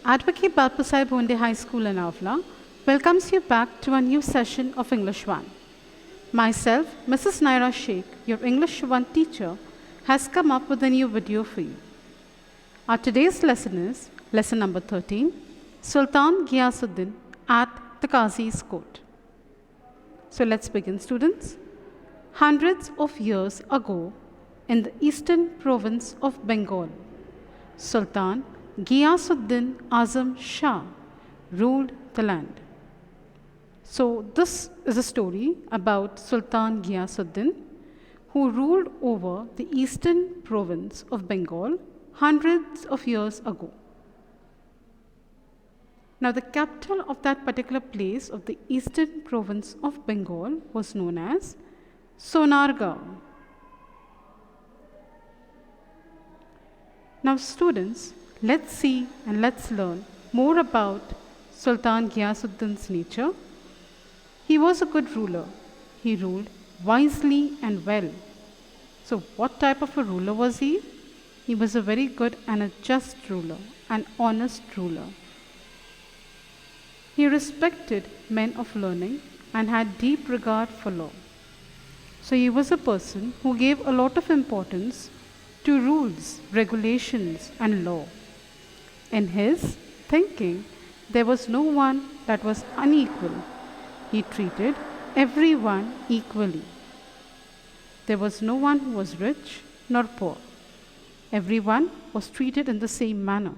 Advocate Balpasai Bonde High School in Avla welcomes you back to a new session of English 1. Myself, Mrs. Naira Sheikh, your English 1 teacher, has come up with a new video for you. Our today's lesson is lesson number 13, Sultan Ghiyasuddin at the Qazi's court. So let's begin, students. Hundreds of years ago, in the eastern province of Bengal, Sultan Ghiyasuddin Azam Shah ruled the land. So this is a story about Sultan Ghiyasuddin, who ruled over the eastern province of Bengal hundreds of years ago. Now the capital of that particular place of the eastern province of Bengal was known as Sonargaon. Now students, let's see and let's learn more about Sultan Ghiyasuddin's nature. He was a good ruler. He ruled wisely and well. So what type of a ruler was he? He was a very good and a just ruler, an honest ruler. He respected men of learning and had deep regard for law. So he was a person who gave a lot of importance to rules, regulations, and law. In his thinking, there was no one that was unequal. He treated everyone equally. There was no one who was rich nor poor. Everyone was treated in the same manner.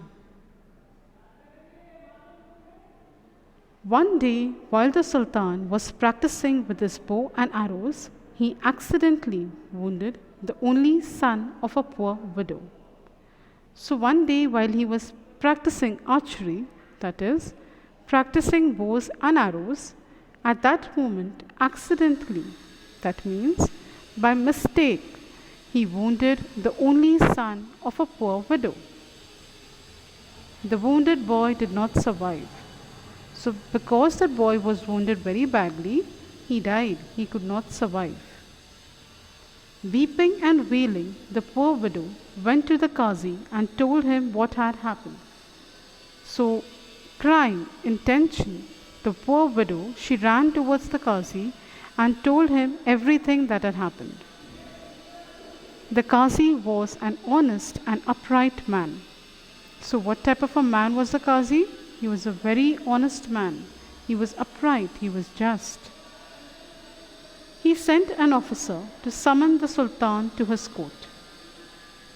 One day, while the Sultan was practicing with his bow and arrows, he accidentally wounded the only son of a poor widow. So one day, while he was practicing archery, that is, practicing bows and arrows, at that moment, accidentally, that means by mistake, he wounded the only son of a poor widow. The wounded boy did not survive. So because that boy was wounded very badly, he died. He could not survive. Weeping and wailing, the poor widow went to the Qazi and told him what had happened. So, crying in tension, the poor widow, she ran towards the Qazi and told him everything that had happened. The Qazi was an honest and upright man. So what type of a man was the Qazi? He was a very honest man. He was upright. He was just. He sent an officer to summon the Sultan to his court.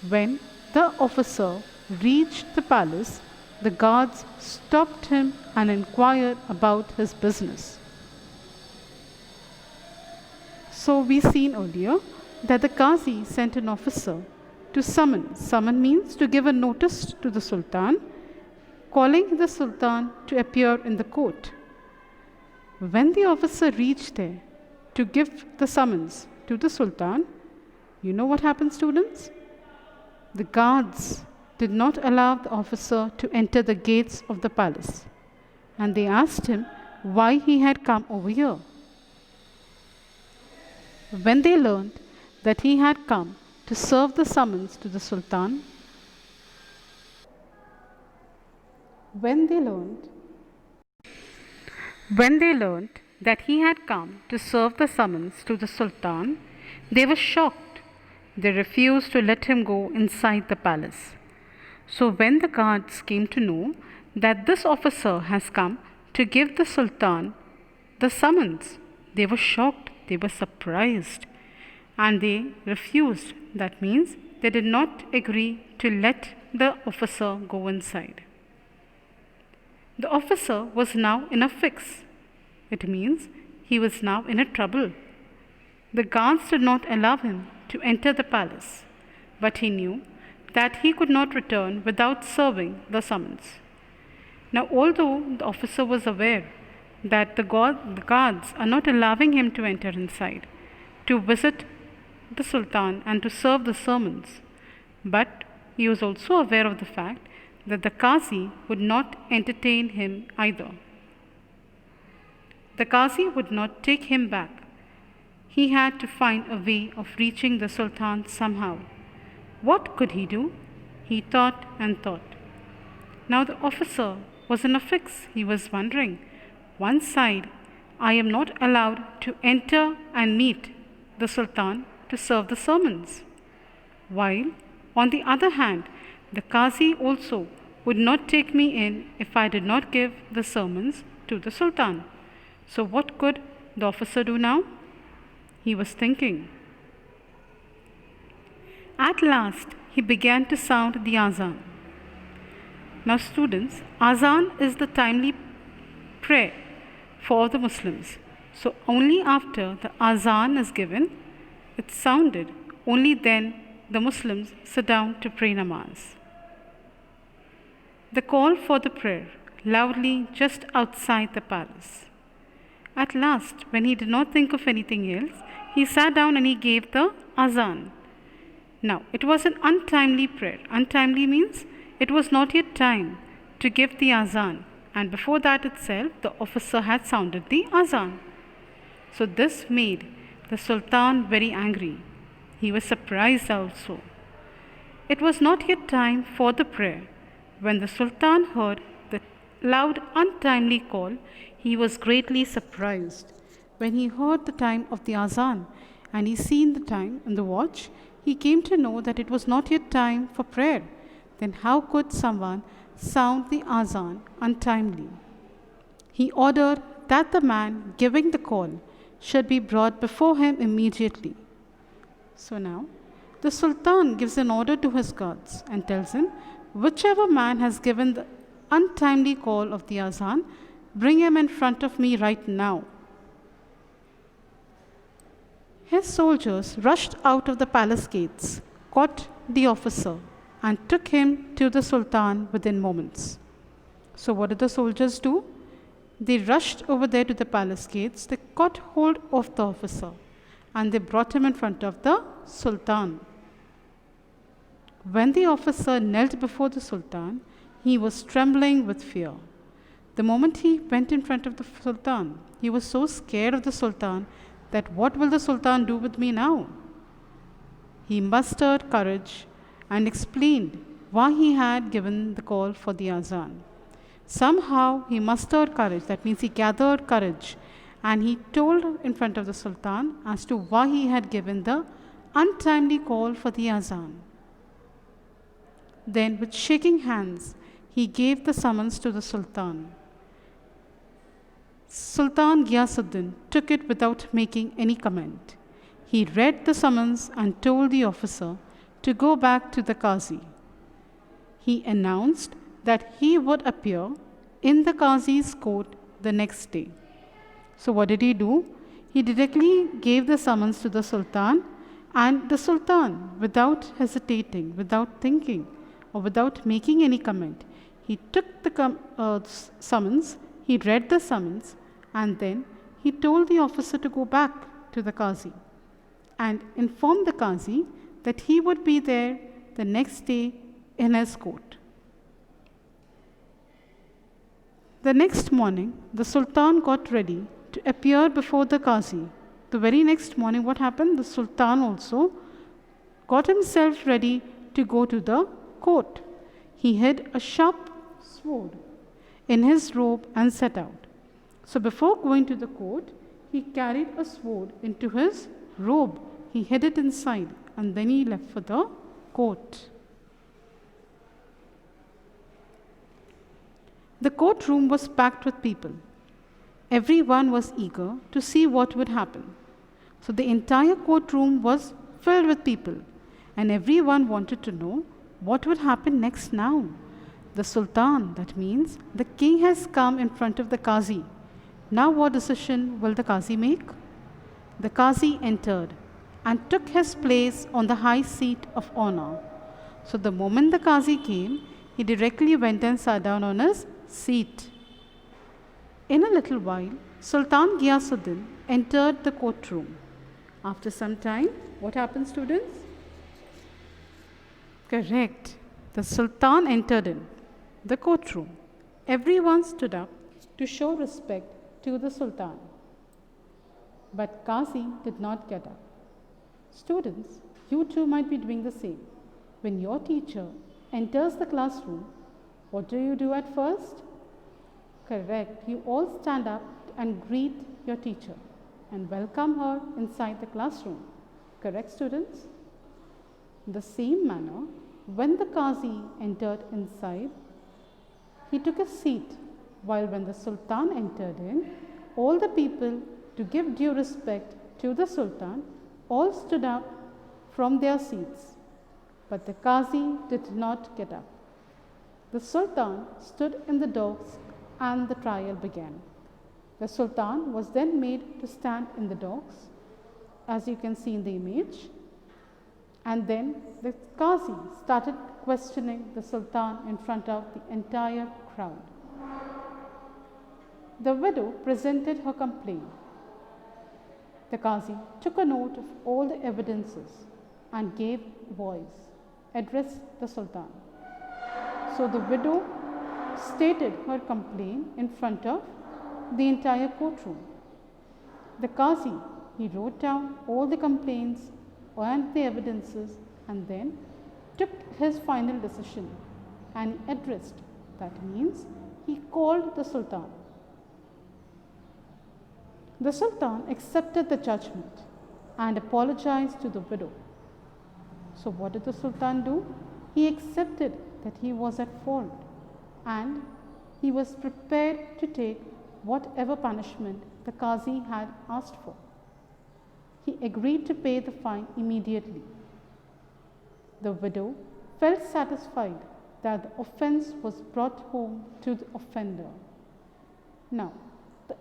When the officer reached the palace, the guards stopped him and inquired about his business. So we seen earlier that the Qazi sent an officer to summon. Summon means to give a notice to the Sultan, calling the Sultan to appear in the court. When the officer reached there to give the summons to the Sultan, you know what happened, students? The guards did not allow the officer to enter the gates of the palace, and they asked him why he had come over here. When they learned that he had come to serve the summons to the Sultan, when they learned that he had come to serve the summons to the Sultan, they were shocked. They refused to let him go inside the palace. So when the guards came to know that this officer has come to give the Sultan the summons, they were shocked, they were surprised, and they refused. That means they did not agree to let the officer go inside. The officer was now in a fix. It means he was now in a trouble. The guards did not allow him to enter the palace, but he knew that he could not return without serving the summons. Now, although the officer was aware that the guards are not allowing him to enter inside, to visit the Sultan and to serve the sermons, but he was also aware of the fact that the Qazi would not entertain him either. The Qazi would not take him back. He had to find a way of reaching the Sultan somehow. What could he do? He thought and thought. Now the officer was in a fix. He was wondering. One side, I am not allowed to enter and meet the Sultan to serve the sermons, while on the other hand, the Qazi also would not take me in if I did not give the sermons to the Sultan. So, what could the officer do now? He was thinking. At last, he began to sound the azan. Now, students, azan is the timely prayer for the Muslims. So, only after the azan is given, it's sounded, only then the Muslims sit down to pray namaz. The call for the prayer loudly just outside the palace. At last, when he did not think of anything else, he sat down and he gave the azan. Now, it was an untimely prayer. Untimely means it was not yet time to give the azan, and before that itself, the officer had sounded the azan. So, this made the Sultan very angry. He was surprised also. It was not yet time for the prayer. When the Sultan heard the loud, untimely call, he was greatly surprised. When he heard the time of the azan and he seen the time in the watch, he came to know that it was not yet time for prayer. Then how could someone sound the azan untimely? He ordered that the man giving the call should be brought before him immediately. So now, the Sultan gives an order to his guards and tells him, whichever man has given the untimely call of the azan, bring him in front of me right now. His soldiers rushed out of the palace gates, caught the officer, and took him to the Sultan within moments. So, what did the soldiers do? They rushed over there to the palace gates, they caught hold of the officer, and they brought him in front of the Sultan. When the officer knelt before the Sultan, he was trembling with fear. The moment he went in front of the Sultan, he was so scared of the Sultan that what will the Sultan do with me now? He mustered courage and explained why he had given the call for the azan. Somehow he mustered courage, that means he gathered courage, and he told in front of the Sultan as to why he had given the untimely call for the azan. Then, with shaking hands, he gave the summons to the Sultan. Sultan Ghiyasuddin took it without making any comment. He read the summons and told the officer to go back to the Qazi. He announced that he would appear in the Qazi's court the next day. So, what did he do? He directly gave the summons to the Sultan, and the Sultan, without hesitating, without thinking, or without making any comment, he took the summons, he read the summons, and then he told the officer to go back to the Qazi and inform the Qazi that he would be there the next day in his court. The next morning, the Sultan got ready to appear before the Qazi. The very next morning, what happened? The Sultan also got himself ready to go to the court. He hid a sharp sword in his robe and set out. So before going to the court, he carried a sword into his robe. He hid it inside and then he left for the court. The courtroom was packed with people. Everyone was eager to see what would happen. So the entire courtroom was filled with people, and everyone wanted to know what would happen next now. The Sultan, that means the king, has come in front of the Qazi. Now what decision will the Qazi make? The Qazi entered and took his place on the high seat of honor. So the moment the Qazi came, he directly went and sat down on his seat. In a little while, Sultan Ghiyasuddin entered the courtroom. After some time, what happened, students? Correct. The Sultan entered in the courtroom. Everyone stood up to show respect to the Sultan. But Qazi did not get up. Students, you too might be doing the same. When your teacher enters the classroom, What do you do at first? Correct. You all stand up and greet your teacher and welcome her inside the classroom. Correct, students? In the same manner, when the Qazi entered inside, he took a seat, while when the Sultan entered in, all the people, to give due respect to the Sultan, all stood up from their seats. But the Qazi did not get up. The Sultan stood in the dogs and the trial began. The Sultan was then made to stand in the dogs, as you can see in the image. And then the Qazi started questioning the Sultan in front of the entire crowd. The widow presented her complaint. The Qazi took a note of all the evidences and gave voice, addressed the Sultan. So the widow stated her complaint in front of the entire courtroom. The Qazi, he wrote down all the complaints and the evidences and then took his final decision and addressed. That means he called the Sultan. The Sultan accepted the judgment and apologized to the widow. So what did the Sultan do? He accepted that he was at fault and he was prepared to take whatever punishment the Qazi had asked for. He agreed to pay the fine immediately. The widow felt satisfied that the offense was brought home to the offender. Now, the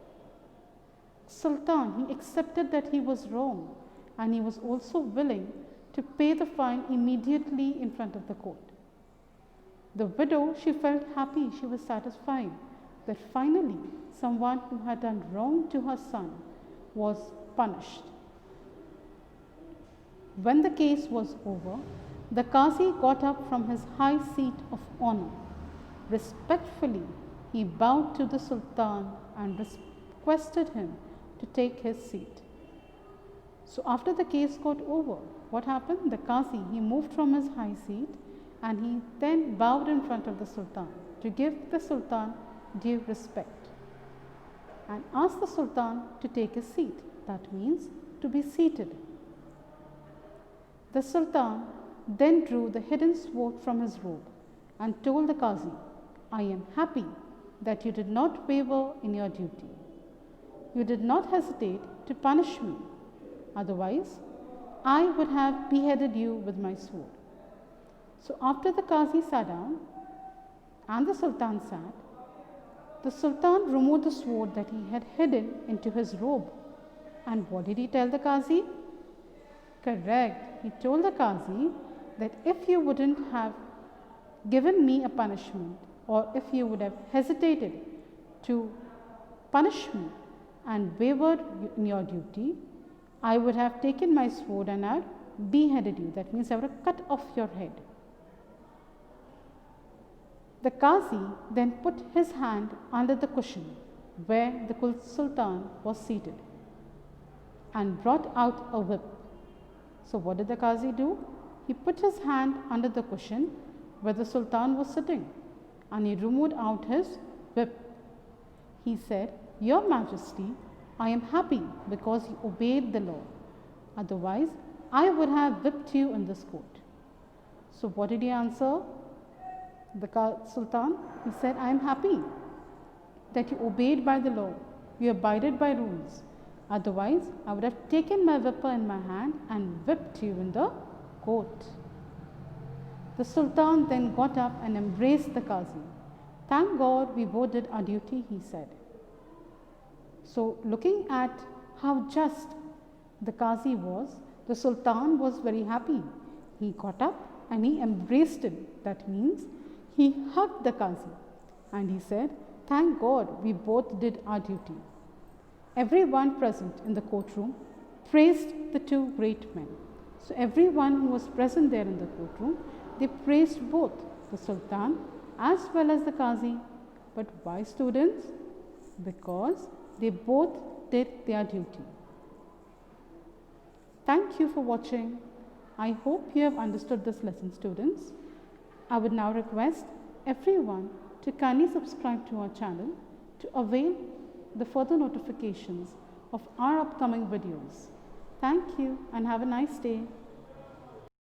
Sultan, he accepted that he was wrong and he was also willing to pay the fine immediately in front of the court. The widow, she felt happy, she was satisfied that finally someone who had done wrong to her son was punished. When the case was over, the Qazi got up from his high seat of honor. Respectfully, he bowed to the Sultan and requested him to take his seat. So after the case got over, what happened? The Qazi, he moved from his high seat and he then bowed in front of the Sultan to give the Sultan due respect and asked the Sultan to take his seat. That means to be seated. The Sultan then drew the hidden sword from his robe and told the Qazi, I am happy that you did not waver in your duty. You did not hesitate to punish me. Otherwise, I would have beheaded you with my sword. So after the Qazi sat down and the Sultan sat, the Sultan removed the sword that he had hidden into his robe. And what did he tell the Qazi? Correct. He told the Qazi that if you wouldn't have given me a punishment, or if you would have hesitated to punish me and wavered in your duty, I would have taken my sword and I would beheaded you. That means I would have cut off your head. The Qazi then put his hand under the cushion where the Sultan was seated and brought out a whip. So what did the Qazi do? He put his hand under the cushion where the Sultan was sitting and he removed out his whip. He said, Your Majesty, I am happy because you obeyed the law. Otherwise, I would have whipped you in this court. So what did he answer? The Sultan, he said, I am happy that you obeyed by the law. You abided by rules. Otherwise, I would have taken my whipper in my hand and whipped you in the court. The Sultan then got up and embraced the Qazi. Thank God we both did our duty, he said. So looking at how just the Qazi was, the Sultan was very happy. He got up and he embraced him. That means he hugged the Qazi and he said, Thank God we both did our duty. Everyone present in the courtroom praised the two great men. So everyone who was present there in the courtroom, they praised both the Sultan as well as the Qazi. But why, students? Because they both did their duty. Thank you for watching. I hope you have understood this lesson, students. I would now request everyone to kindly subscribe to our channel to avail the further notifications of our upcoming videos. Thank you and have a nice day.